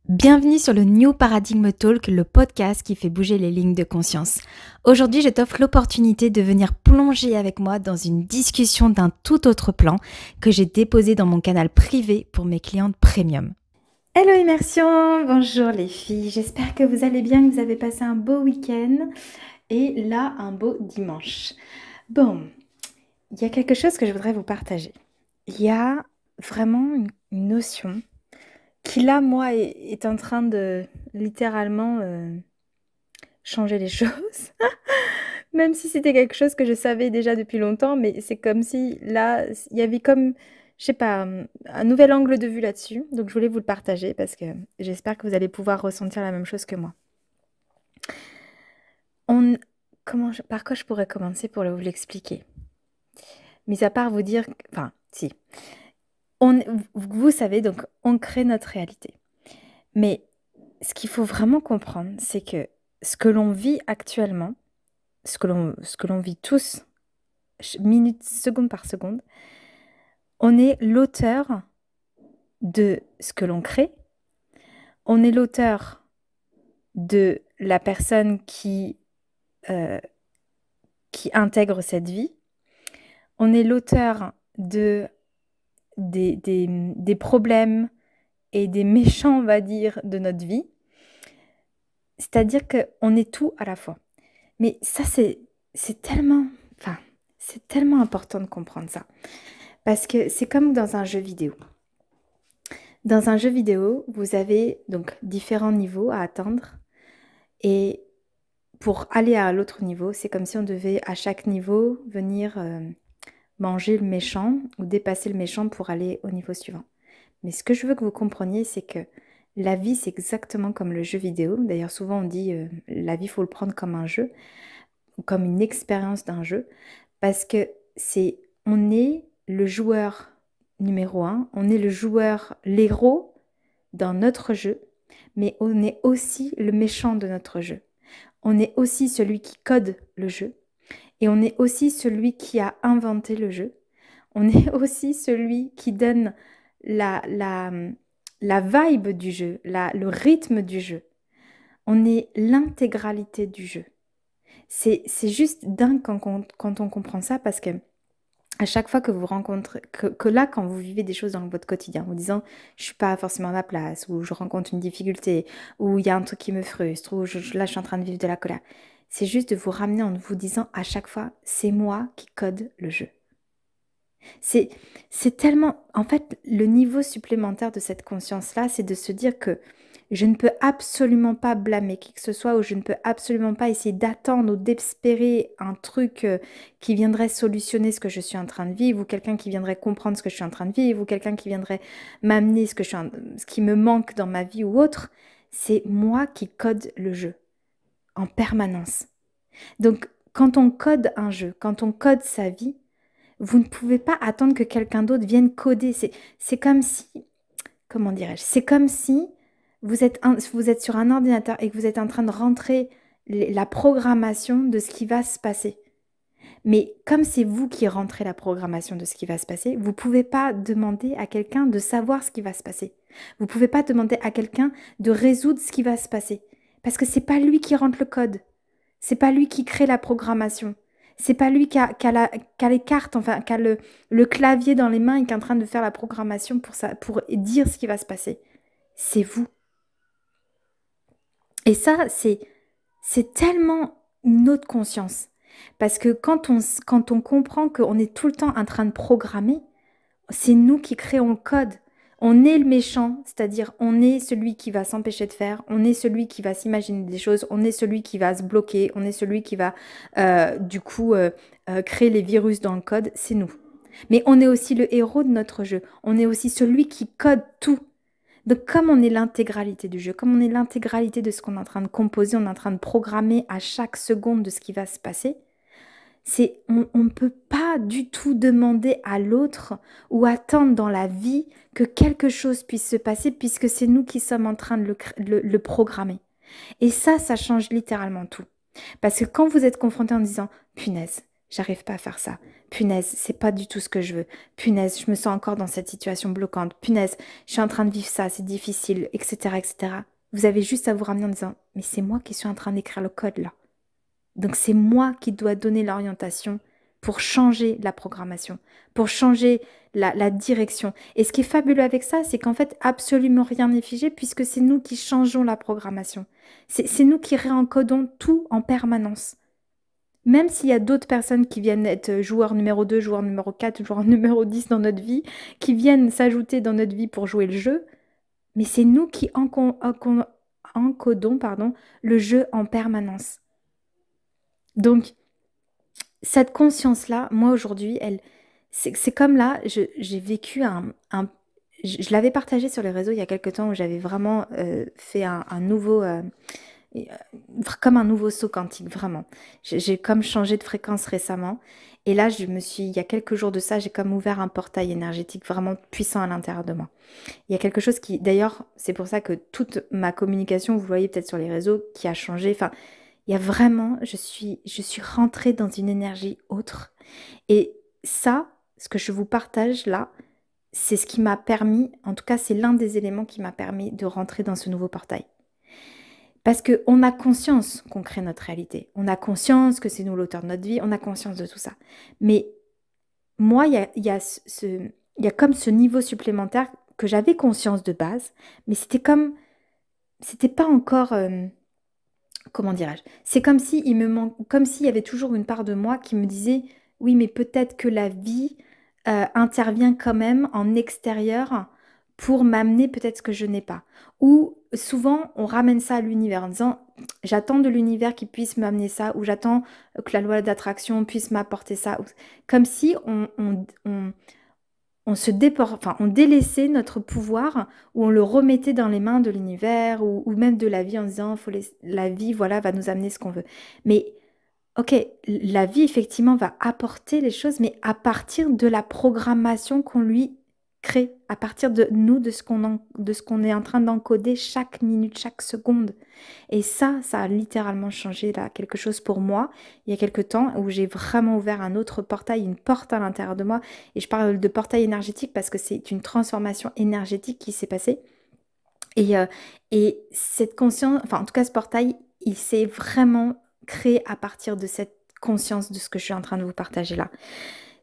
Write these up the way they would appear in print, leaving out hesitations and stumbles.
Bienvenue sur le New Paradigm Talk, le podcast qui fait bouger les lignes de conscience. Aujourd'hui, je t'offre l'opportunité de venir plonger avec moi dans une discussion d'un tout autre plan que j'ai déposé dans mon canal privé pour mes clientes premium. Hello immersion, bonjour les filles, j'espère que vous allez bien, que vous avez passé un beau week-end et là un beau dimanche. Bon, il y a quelque chose que je voudrais vous partager. Il y a vraiment une notion qui là, moi, est en train de littéralement changer les choses. Même si c'était quelque chose que je savais déjà depuis longtemps, mais c'est comme si là, il y avait comme, je sais pas, un nouvel angle de vue là-dessus. Donc je voulais vous le partager parce que j'espère que vous allez pouvoir ressentir la même chose que moi. Par quoi je pourrais commencer pour vous l'expliquer? Mis à part vous dire, enfin, si. Vous savez, donc, on crée notre réalité. Mais ce qu'il faut vraiment comprendre, c'est que ce que l'on vit actuellement, ce que l'on vit tous, minute, seconde par seconde, on est l'auteur de ce que l'on crée, on est l'auteur de la personne qui intègre cette vie, on est l'auteur des problèmes et des méchants, on va dire, de notre vie. C'est-à-dire qu'on est tout à la fois. Mais ça, c'est tellement important de comprendre ça. Parce que c'est comme dans un jeu vidéo. Dans un jeu vidéo, vous avez donc différents niveaux à atteindre. Et pour aller à l'autre niveau, c'est comme si on devait à chaque niveau venir manger le méchant ou dépasser le méchant pour aller au niveau suivant. Mais ce que je veux que vous compreniez, c'est que la vie, c'est exactement comme le jeu vidéo. D'ailleurs, souvent on dit la vie, il faut le prendre comme un jeu, comme une expérience d'un jeu. Parce que on est le joueur numéro 1, on est le joueur, l'héros dans notre jeu, mais on est aussi le méchant de notre jeu. On est aussi celui qui code le jeu et on est aussi celui qui a inventé le jeu. On est aussi celui qui donne la vibe du jeu, le rythme du jeu. On est l'intégralité du jeu. C'est juste dingue quand on comprend ça parce que à chaque fois que vous rencontrez, que là, quand vous vivez des choses dans votre quotidien, en vous disant je suis pas forcément à ma place, ou je rencontre une difficulté, ou il y a un truc qui me frustre, ou là je suis en train de vivre de la colère, c'est juste de vous ramener en vous disant à chaque fois c'est moi qui code le jeu. C'est tellement, en fait, le niveau supplémentaire de cette conscience-là, c'est de se dire que je ne peux absolument pas blâmer qui que ce soit ou je ne peux absolument pas essayer d'attendre ou d'espérer un truc qui viendrait solutionner ce que je suis en train de vivre ou quelqu'un qui viendrait comprendre ce que je suis en train de vivre ou quelqu'un qui viendrait m'amener ce qui me manque dans ma vie ou autre. C'est moi qui code le jeu en permanence. Donc, quand on code un jeu, quand on code sa vie, vous ne pouvez pas attendre que quelqu'un d'autre vienne coder. C'est comme si, comment dirais-je, c'est comme si vous êtes sur un ordinateur et que vous êtes en train de rentrer la programmation de ce qui va se passer. Mais comme c'est vous qui rentrez la programmation de ce qui va se passer, vous ne pouvez pas demander à quelqu'un de savoir ce qui va se passer. Vous ne pouvez pas demander à quelqu'un de résoudre ce qui va se passer. Parce que ce n'est pas lui qui rentre le code. C'est pas lui qui crée la programmation. C'est pas lui qui a les cartes, enfin, qui a le clavier dans les mains et qui est en train de faire la programmation pour dire ce qui va se passer. C'est vous. Et ça, c'est tellement une autre conscience. Parce que quand on comprend qu'on est tout le temps en train de programmer, c'est nous qui créons le code. On est le méchant, c'est-à-dire on est celui qui va s'empêcher de faire, on est celui qui va s'imaginer des choses, on est celui qui va se bloquer, on est celui qui va créer les virus dans le code, c'est nous. Mais on est aussi le héros de notre jeu, on est aussi celui qui code tout. Donc comme on est l'intégralité du jeu, comme on est l'intégralité de ce qu'on est en train de composer, on est en train de programmer à chaque seconde de ce qui va se passer, on ne peut pas du tout demander à l'autre ou attendre dans la vie que quelque chose puisse se passer puisque c'est nous qui sommes en train de le programmer. Et ça change littéralement tout. Parce que quand vous êtes confronté en disant « Punaise, j'arrive pas à faire ça. Punaise, c'est pas du tout ce que je veux. Punaise, je me sens encore dans cette situation bloquante. Punaise, je suis en train de vivre ça, c'est difficile, etc., etc. Vous avez juste à vous ramener en disant, mais c'est moi qui suis en train d'écrire le code là. Donc c'est moi qui dois donner l'orientation pour changer la programmation, pour changer la direction. Et ce qui est fabuleux avec ça, c'est qu'en fait, absolument rien n'est figé puisque c'est nous qui changeons la programmation. C'est nous qui réencodons tout en permanence. Même s'il y a d'autres personnes qui viennent être joueurs numéro 2, joueurs numéro 4, joueurs numéro 10 dans notre vie, qui viennent s'ajouter dans notre vie pour jouer le jeu, mais c'est nous qui encodons le jeu en permanence. Donc, cette conscience-là, moi aujourd'hui, c'est comme là, j'ai vécu je l'avais partagé sur les réseaux il y a quelques temps où j'avais vraiment fait un nouveau, comme un nouveau saut quantique, vraiment. J'ai comme changé de fréquence récemment. Et là, il y a quelques jours de ça, j'ai comme ouvert un portail énergétique vraiment puissant à l'intérieur de moi. Il y a quelque chose qui, d'ailleurs, c'est pour ça que toute ma communication, vous voyez peut-être sur les réseaux, qui a changé. Enfin, il y a vraiment, je suis rentrée dans une énergie autre. Et ça, ce que je vous partage là, c'est ce qui m'a permis, en tout cas, c'est l'un des éléments qui m'a permis de rentrer dans ce nouveau portail. Parce qu'on a conscience qu'on crée notre réalité. On a conscience que c'est nous l'auteur de notre vie. On a conscience de tout ça. Mais moi, il y a comme ce niveau supplémentaire que j'avais conscience de base, mais c'était pas encore, comment dirais-je? C'est comme si il me manque, comme s'il y avait toujours une part de moi qui me disait, oui, mais peut-être que la vie intervient quand même en extérieur pour m'amener peut-être ce que je n'ai pas. Ou souvent, on ramène ça à l'univers en disant, j'attends de l'univers qu'il puisse m'amener ça, ou j'attends que la loi d'attraction puisse m'apporter ça. Comme si on enfin, on délaissait notre pouvoir ou on le remettait dans les mains de l'univers ou même de la vie en disant, la vie, voilà, va nous amener ce qu'on veut. Mais ok, la vie, effectivement, va apporter les choses, mais à partir de la programmation qu'on lui crée, à partir de nous, de ce qu'on est en train d'encoder chaque minute, chaque seconde. Et ça a littéralement changé là, quelque chose pour moi, il y a quelque temps, où j'ai vraiment ouvert un autre portail, une porte à l'intérieur de moi. Et je parle de portail énergétique parce que c'est une transformation énergétique qui s'est passée. Et, et cette conscience, enfin en tout cas ce portail, il s'est vraiment créé à partir de cette conscience de ce que je suis en train de vous partager là.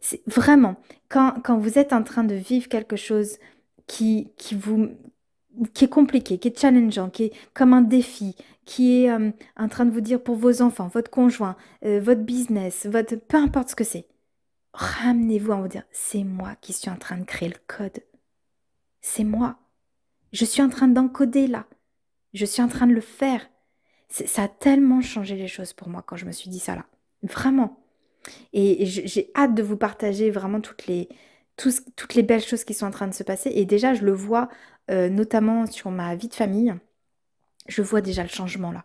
C'est vraiment, quand vous êtes en train de vivre quelque chose qui est compliqué, qui est challengeant, qui est comme un défi, qui est en train de vous dire pour vos enfants, votre conjoint, votre business, peu importe ce que c'est, ramenez-vous à vous dire, c'est moi qui suis en train de créer le code. C'est moi. Je suis en train d'encoder là. Je suis en train de le faire. Ça a tellement changé les choses pour moi quand je me suis dit ça là. Vraiment. Et j'ai hâte de vous partager vraiment toutes les belles choses qui sont en train de se passer. Et déjà, je le vois notamment sur ma vie de famille. Je vois déjà le changement là.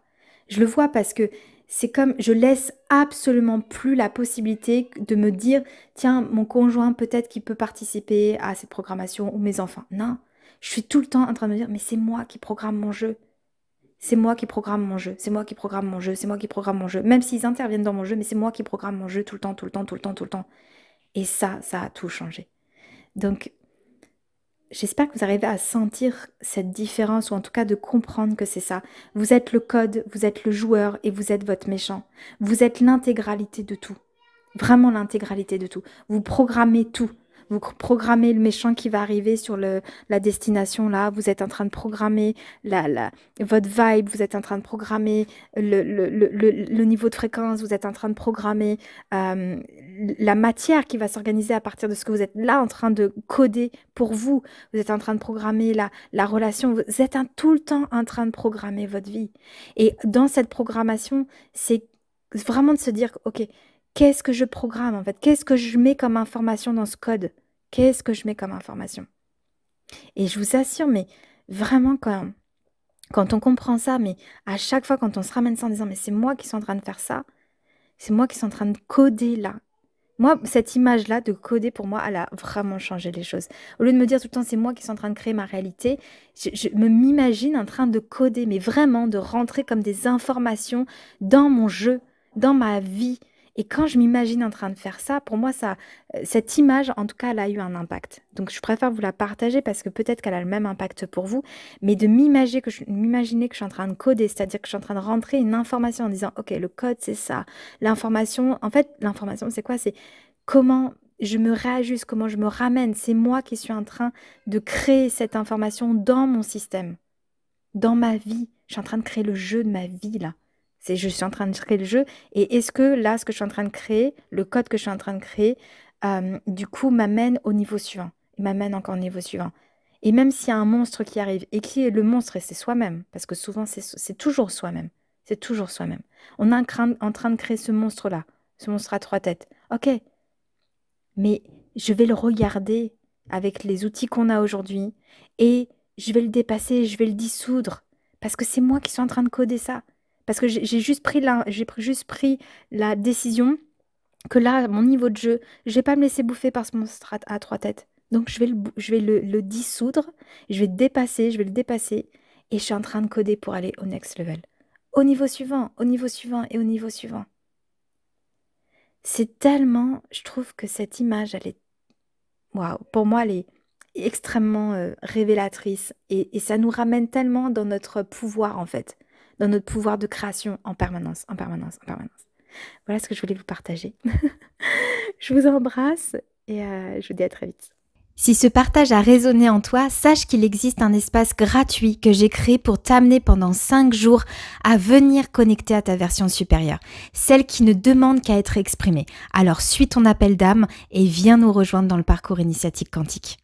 Je le vois parce que c'est comme je laisse absolument plus la possibilité de me dire, tiens, mon conjoint peut-être qu'il peut participer à cette programmation ou mes enfants. Non, je suis tout le temps en train de me dire, mais c'est moi qui programme mon jeu. C'est moi qui programme mon jeu, c'est moi qui programme mon jeu, c'est moi qui programme mon jeu. Même s'ils interviennent dans mon jeu, mais c'est moi qui programme mon jeu tout le temps, tout le temps, tout le temps, tout le temps. Et ça a tout changé. Donc, j'espère que vous arrivez à sentir cette différence, ou en tout cas de comprendre que c'est ça. Vous êtes le code, vous êtes le joueur et vous êtes votre méchant. Vous êtes l'intégralité de tout. Vraiment l'intégralité de tout. Vous programmez tout. Vous programmez le méchant qui va arriver sur la destination là. Vous êtes en train de programmer votre vibe. Vous êtes en train de programmer le niveau de fréquence. Vous êtes en train de programmer la matière qui va s'organiser à partir de ce que vous êtes là en train de coder pour vous. Vous êtes en train de programmer la relation. Vous êtes tout le temps en train de programmer votre vie. Et dans cette programmation, c'est vraiment de se dire, ok, qu'est-ce que je programme en fait? Qu'est-ce que je mets comme information dans ce code? Qu'est-ce que je mets comme information? Et je vous assure, mais vraiment quand on comprend ça, mais à chaque fois quand on se ramène ça en disant, mais c'est moi qui suis en train de faire ça, c'est moi qui suis en train de coder là. Moi, cette image-là de coder, pour moi, elle a vraiment changé les choses. Au lieu de me dire tout le temps, c'est moi qui suis en train de créer ma réalité, je m'imagine en train de coder, mais vraiment de rentrer comme des informations dans mon jeu, dans ma vie. Et quand je m'imagine en train de faire ça, pour moi, cette image, en tout cas, elle a eu un impact. Donc, je préfère vous la partager parce que peut-être qu'elle a le même impact pour vous. Mais de m'imaginer que je suis en train de coder, c'est-à-dire que je suis en train de rentrer une information en disant, OK, le code, c'est ça. L'information, en fait, l'information, c'est quoi? C'est comment je me réajuste, comment je me ramène. C'est moi qui suis en train de créer cette information dans mon système, dans ma vie. Je suis en train de créer le jeu de ma vie, là. Je suis en train de créer le jeu. Et est-ce que là, ce que je suis en train de créer, le code que je suis en train de créer, du coup, m'amène au niveau suivant. Il m'amène encore au niveau suivant. Et même s'il y a un monstre qui arrive, et qui est le monstre, et c'est soi-même, parce que souvent, c'est toujours soi-même. C'est toujours soi-même. On est en train de créer ce monstre-là, ce monstre à 3 têtes. OK, mais je vais le regarder avec les outils qu'on a aujourd'hui et je vais le dépasser, je vais le dissoudre parce que c'est moi qui suis en train de coder ça. Parce que j'ai juste pris la décision que là, à mon niveau de jeu, je vais pas me laisser bouffer par ce monstre à 3 têtes. Donc je vais le dissoudre, je vais le dépasser et je suis en train de coder pour aller au next level. Au niveau suivant, au niveau suivant et au niveau suivant. C'est tellement, je trouve que cette image, elle est, waouh, pour moi, elle est extrêmement révélatrice et ça nous ramène tellement dans notre pouvoir en fait, dans notre pouvoir de création en permanence, en permanence, en permanence. Voilà ce que je voulais vous partager. Je vous embrasse et je vous dis à très vite. Si ce partage a résonné en toi, sache qu'il existe un espace gratuit que j'ai créé pour t'amener pendant 5 jours à venir connecter à ta version supérieure, celle qui ne demande qu'à être exprimée. Alors suis ton appel d'âme et viens nous rejoindre dans le parcours initiatique quantique.